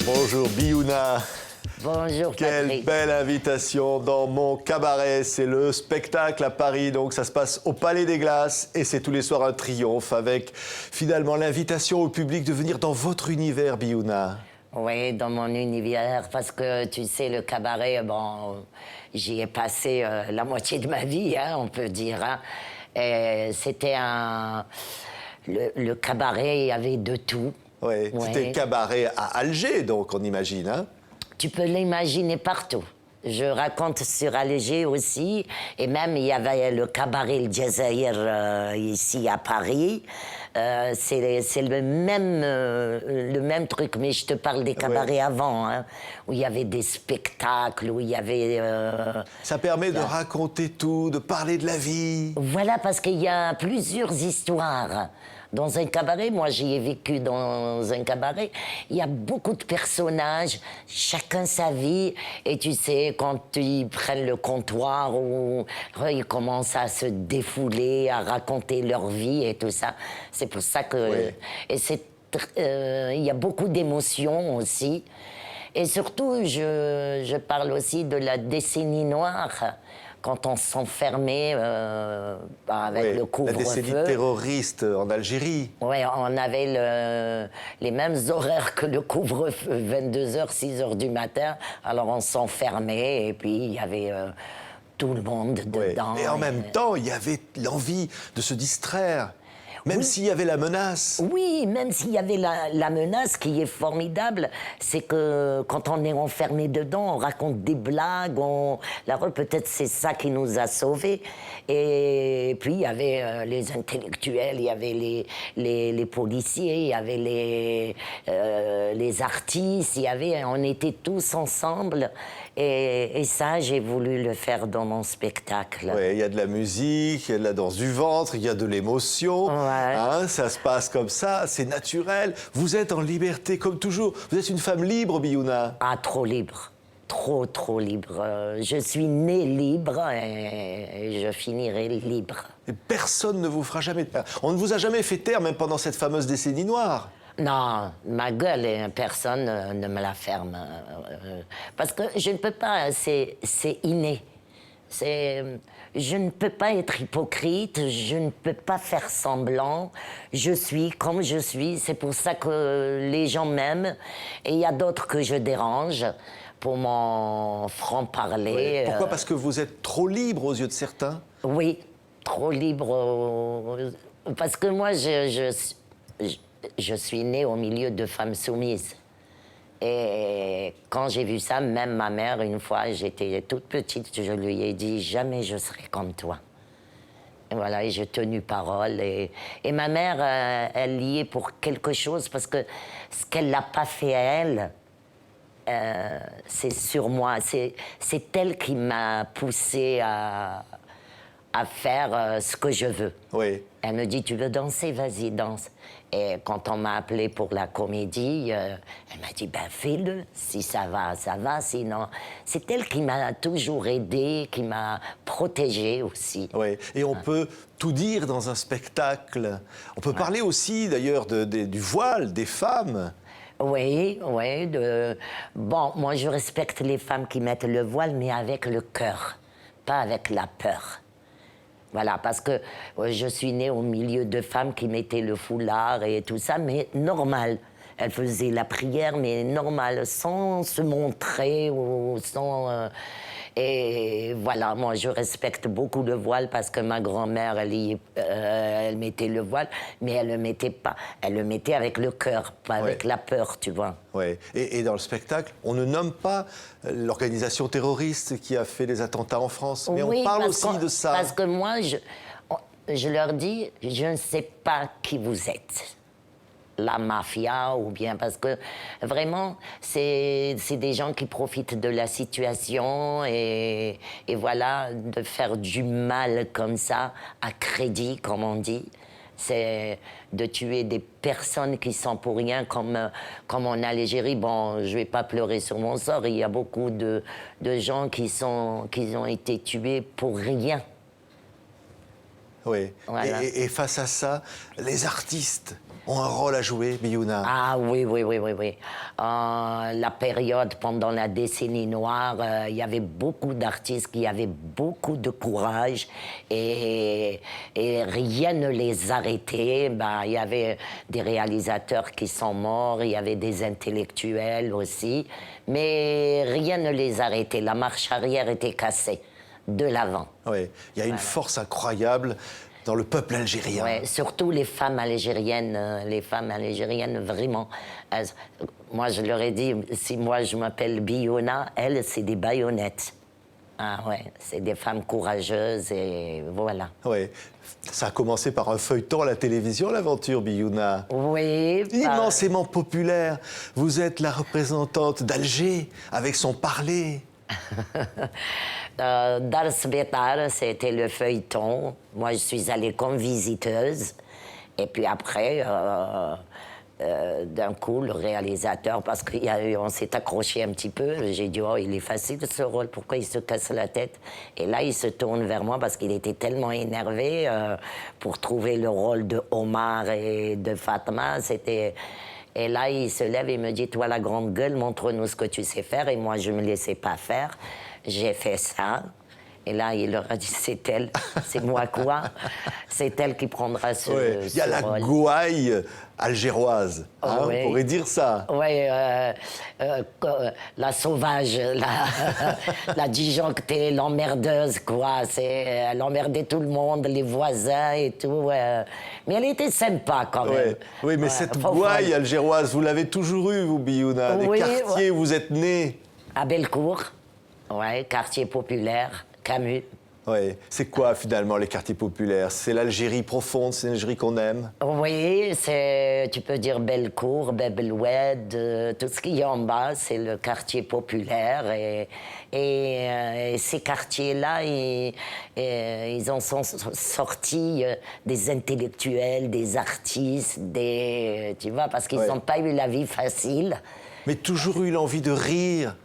Bonjour Biouna. Bonjour Quelle Patrick. belle invitation dans mon cabaret. C'est le spectacle à Paris, donc ça se passe au Palais des Glaces et c'est tous les soirs un triomphe avec finalement l'invitation au public de venir dans votre univers, Biouna. Oui, dans mon univers, parce que tu sais, le cabaret, bon, j'y ai passé la moitié de ma vie, hein, on peut dire. Hein. Et c'était un... Le cabaret, il y avait de tout. Ouais. Ouais. C'était le cabaret à Alger, donc on imagine. Hein? Tu peux l'imaginer partout. Je raconte sur Alger aussi, et même il y avait le cabaret El Jazaïr ici à Paris. C'est le même truc, mais je te parle des cabarets avant, hein, où il y avait des spectacles, où il y avait... Ça permet de raconter tout, de parler de la vie. Voilà, parce qu'il y a plusieurs histoires. Dans un cabaret, moi j'y ai vécu dans un cabaret, il y a beaucoup de personnages, chacun sa vie, et tu sais, quand ils prennent le comptoir, ou ils commencent à se défouler, à raconter leur vie et tout ça, c'est pour ça que... Oui. Et il y a beaucoup d'émotions aussi, et surtout, je parle aussi de la décennie noire, quand on s'enfermait avec le couvre-feu. La décennie terroriste en Algérie. Oui, on avait les mêmes horaires que le couvre-feu, 22h, 6h du matin. Alors on s'enfermait et puis il y avait tout le monde dedans. Et en même temps, il y avait l'envie de se distraire, même s'il y avait la menace. Oui, même s'il y avait la menace, qui est formidable, c'est que quand on est enfermé dedans, on raconte des blagues, peut-être c'est ça qui nous a sauvés. Et puis il y avait les intellectuels, il y avait les policiers, il y avait les artistes, on était tous ensemble. Et ça, j'ai voulu le faire dans mon spectacle. Oui, il y a de la musique, il y a de la danse du ventre, il y a de l'émotion. Ouais. Hein, ça se passe comme ça, c'est naturel. Vous êtes en liberté comme toujours. Vous êtes une femme libre, Biouna. Ah, trop libre. Trop libre. Je suis née libre et je finirai libre. Et personne ne vous fera jamais taire. On ne vous a jamais fait taire, même pendant cette fameuse décennie noire. Non, ma gueule, personne ne me la ferme. Parce que je ne peux pas, c'est inné. Je ne peux pas être hypocrite, je ne peux pas faire semblant. Je suis comme je suis, c'est pour ça que les gens m'aiment. Et il y a d'autres que je dérange pour mon franc-parler. Pourquoi? Parce que vous êtes trop libre aux yeux de certains? Oui, trop libre. Parce que moi, je suis née au milieu de femmes soumises. Et quand j'ai vu ça, même ma mère, une fois, j'étais toute petite, je lui ai dit « Jamais je serai comme toi ». Et voilà, et j'ai tenu parole. Et ma mère, elle y est pour quelque chose, parce que ce qu'elle n'a pas fait à elle, c'est sur moi. C'est elle qui m'a poussée à faire ce que je veux. Oui. Elle me dit, tu veux danser, vas-y, danse. Et quand on m'a appelée pour la comédie, elle m'a dit, ben fais-le. Si ça va, sinon... C'est elle qui m'a toujours aidée, qui m'a protégée aussi. Oui. Et on peut tout dire dans un spectacle. On peut parler aussi, d'ailleurs, du voile, des femmes. Oui. Bon, moi, je respecte les femmes qui mettent le voile, mais avec le cœur, pas avec la peur. Voilà, parce que je suis née au milieu de femmes qui mettaient le foulard et tout ça, mais normal. Elles faisaient la prière, mais normal, sans se montrer ou sans... Et voilà, moi, je respecte beaucoup le voile parce que ma grand-mère, elle mettait le voile, mais elle le mettait pas. Elle le mettait avec le cœur, pas avec la peur, tu vois. Oui. Et dans le spectacle, on ne nomme pas l'organisation terroriste qui a fait les attentats en France, mais on parle aussi de ça. Parce que moi, je leur dis, je ne sais pas qui vous êtes. La mafia ou bien parce que vraiment c'est des gens qui profitent de la situation et voilà, de faire du mal comme ça à crédit, comme on dit, c'est de tuer des personnes qui sont pour rien, comme en Algérie. Bon, je vais pas pleurer sur mon sort, il y a beaucoup de gens qui ont été tués pour rien. Oui. Voilà. Et face à ça, les artistes ont un rôle à jouer, Biouna? Ah oui, oui, oui, oui, oui. La période pendant la décennie noire, il y avait beaucoup d'artistes qui avaient beaucoup de courage et rien ne les arrêtait. Ben, il y avait des réalisateurs qui sont morts, il y avait des intellectuels aussi, mais rien ne les arrêtait. La marche arrière était cassée de l'avant. Oui, il y a une force incroyable dans le peuple algérien. Ouais, surtout les femmes algériennes vraiment. Moi, je leur ai dit, si moi je m'appelle Biouna, elles, c'est des baïonnettes. Ah ouais, c'est des femmes courageuses et voilà. Oui, ça a commencé par un feuilleton à la télévision, l'aventure Biouna. Oui. Immensément populaire. Vous êtes la représentante d'Alger avec son parler. Dar Sbetar, c'était le feuilleton. Moi, je suis allée comme visiteuse. Et puis après, d'un coup, le réalisateur, parce qu'on s'est accroché un petit peu, j'ai dit, oh, il est facile ce rôle, pourquoi il se casse la tête? Et là, il se tourne vers moi parce qu'il était tellement énervé pour trouver le rôle de Omar et de Fatma. Et là, il se lève et me dit, toi, la grande gueule, montre-nous ce que tu sais faire. Et moi, je ne me laissais pas faire. J'ai fait ça. Et là, il leur a dit, c'est elle. C'est moi quoi? C'est elle qui prendra ce rôle. Il y a la gouaille algéroise, hein, Oui. on pourrait dire ça. Oui, la sauvage, la disjonctée, l'emmerdeuse, quoi. Elle emmerdait tout le monde, les voisins et tout. Mais elle était sympa quand même. Oui, mais cette gouaille algéroise, vous l'avez toujours eue, vous, Biouna. Des quartiers où vous êtes née. À Bellecour, quartier populaire, Camus. Oui, c'est quoi finalement les quartiers populaires? C'est l'Algérie profonde, c'est l'Algérie qu'on aime? Oui, tu peux dire Bellecour, Bebelwed, tout ce qu'il y a en bas, c'est le quartier populaire. Et ces quartiers-là, ils en sont sortis des intellectuels, des artistes, tu vois, parce qu'ils n'ont pas eu la vie facile. Mais toujours eu l'envie de rire.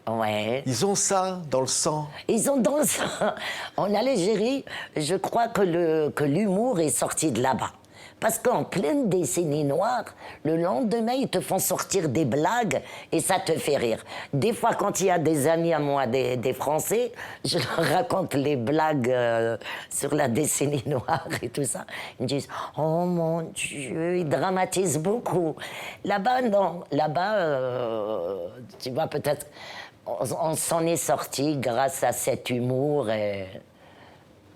Ouais. Ils ont ça dans le sang. Ils ont dans ça. En Algérie, je crois que l'humour est sorti de là-bas. Parce qu'en pleine décennie noire, le lendemain, ils te font sortir des blagues et ça te fait rire. Des fois, quand il y a des amis à moi, des Français, je leur raconte les blagues sur la décennie noire et tout ça. Ils me disent « Oh mon Dieu, ils dramatisent beaucoup. » Là-bas, non. Là-bas, tu vois, peut-être... On s'en est sorti grâce à cet humour. Ouais.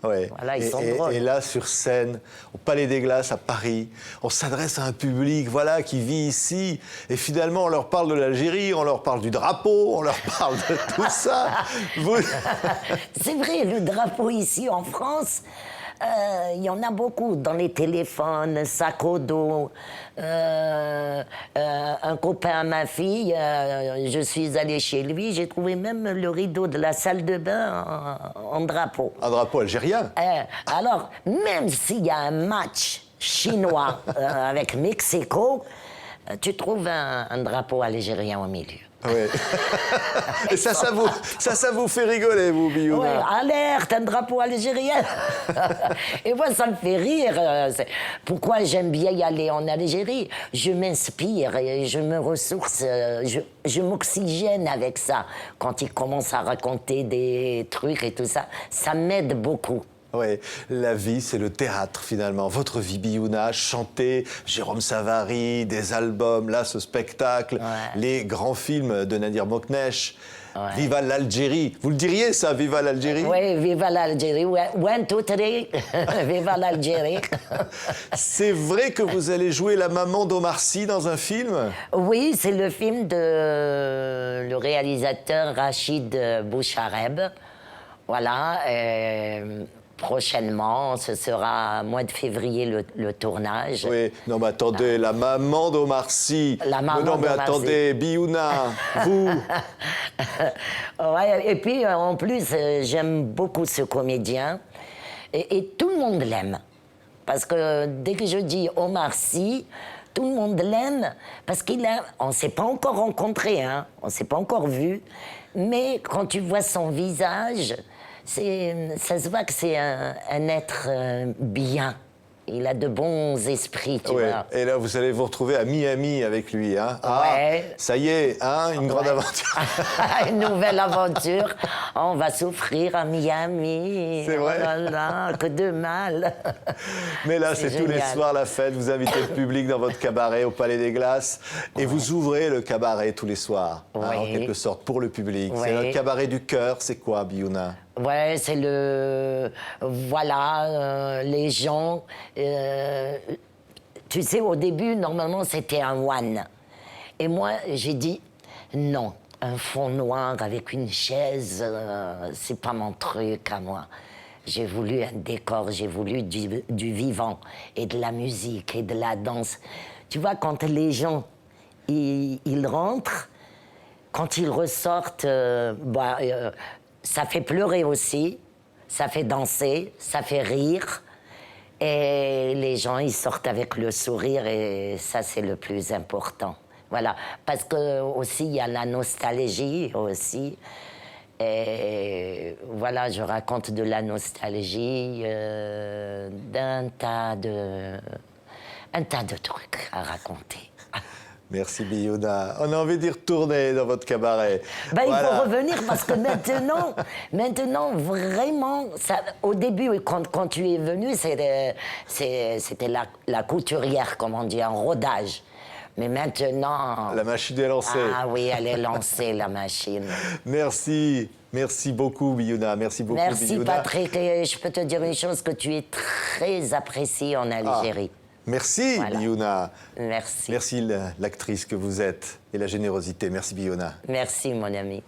Voilà, ils sont drôles. Et là, sur scène, au Palais des Glaces à Paris, on s'adresse à un public qui vit ici. Et finalement, on leur parle de l'Algérie, on leur parle du drapeau, on leur parle de tout ça. C'est vrai, le drapeau ici en France, il y en a beaucoup dans les téléphones, sac au dos. Un copain à ma fille, je suis allée chez lui, j'ai trouvé même le rideau de la salle de bain en drapeau. Un drapeau algérien? Alors, même s'il y a un match chinois avec Mexico, tu trouves un drapeau algérien au milieu. Oui. Et ça vous fait rigoler, vous, Biouna? Oui, alerte, un drapeau algérien. Et moi, ça me fait rire. Pourquoi j'aime bien y aller en Algérie? Je m'inspire et je me ressource, je m'oxygène avec ça. Quand ils commencent à raconter des trucs et tout ça, ça m'aide beaucoup. Oui, la vie, c'est le théâtre, finalement. Votre vie, Biouna, chanter, Jérôme Savary, des albums, là, ce spectacle, les grands films de Nadir Moknesh. Viva l'Algérie. Vous le diriez, ça, Viva l'Algérie? Oui, Viva l'Algérie. 1, 2, 3. Viva l'Algérie. C'est vrai que vous allez jouer la maman d'Omar Sy dans un film? Oui, c'est le film de le réalisateur Rachid Bouchareb. Voilà. Prochainement, ce sera mois de février le tournage. Oui, non mais attendez, la maman d'Omar Sy. La maman non mais d'Omar Sy. attendez, Biouna, vous. Ouais, et puis en plus, j'aime beaucoup ce comédien et tout le monde l'aime. Parce que dès que je dis Omar Sy, tout le monde l'aime parce on ne s'est pas encore rencontrés, hein, on ne s'est pas encore vus, mais quand tu vois son visage, ça se voit que c'est un être bien. Il a de bons esprits, tu Ouais. vois. Et là, vous allez vous retrouver à Miami avec lui. Hein. Ah, Ouais. ça y est, hein, une grande Ouais. aventure. Une nouvelle aventure. On va souffrir à Miami. C'est vrai. Oh là là, que de mal. Mais là, C'est c'est tous les génial. soirs la fête. Vous invitez le public dans votre cabaret au Palais des Glaces. Et vous ouvrez le cabaret tous les soirs, hein, en Oui. quelque sorte, pour le public. C'est Oui. un cabaret du cœur. C'est quoi, Biouna? Ouais, c'est le... Voilà, les gens... tu sais, au début, normalement, c'était un one. Et moi, j'ai dit, non, un fond noir avec une chaise, c'est pas mon truc à moi. J'ai voulu un décor, j'ai voulu du vivant, et de la musique, et de la danse. Tu vois, quand les gens, ils rentrent, quand ils ressortent, ça fait pleurer aussi, ça fait danser, ça fait rire. Et les gens, ils sortent avec le sourire et ça, c'est le plus important. Voilà. Parce que aussi, il y a la nostalgie aussi. Et voilà, je raconte de la nostalgie, un tas de trucs à raconter. Merci, Biouna. On a envie d'y retourner dans votre cabaret. Ben, Voilà. il faut revenir parce que maintenant vraiment, au début, quand tu es venu, c'était la couturière, comme on dit, un rodage. Mais maintenant... La machine est lancée. Ah oui, elle est lancée, la machine. Merci. Merci beaucoup, Biouna. Merci beaucoup, Merci, Biouna. Patrick. Et je peux te dire une chose, que tu es très apprécié en Algérie. Merci, Voilà. Biouna. Merci. Merci, l'actrice que vous êtes et la générosité. Merci, Biouna. Merci, mon ami.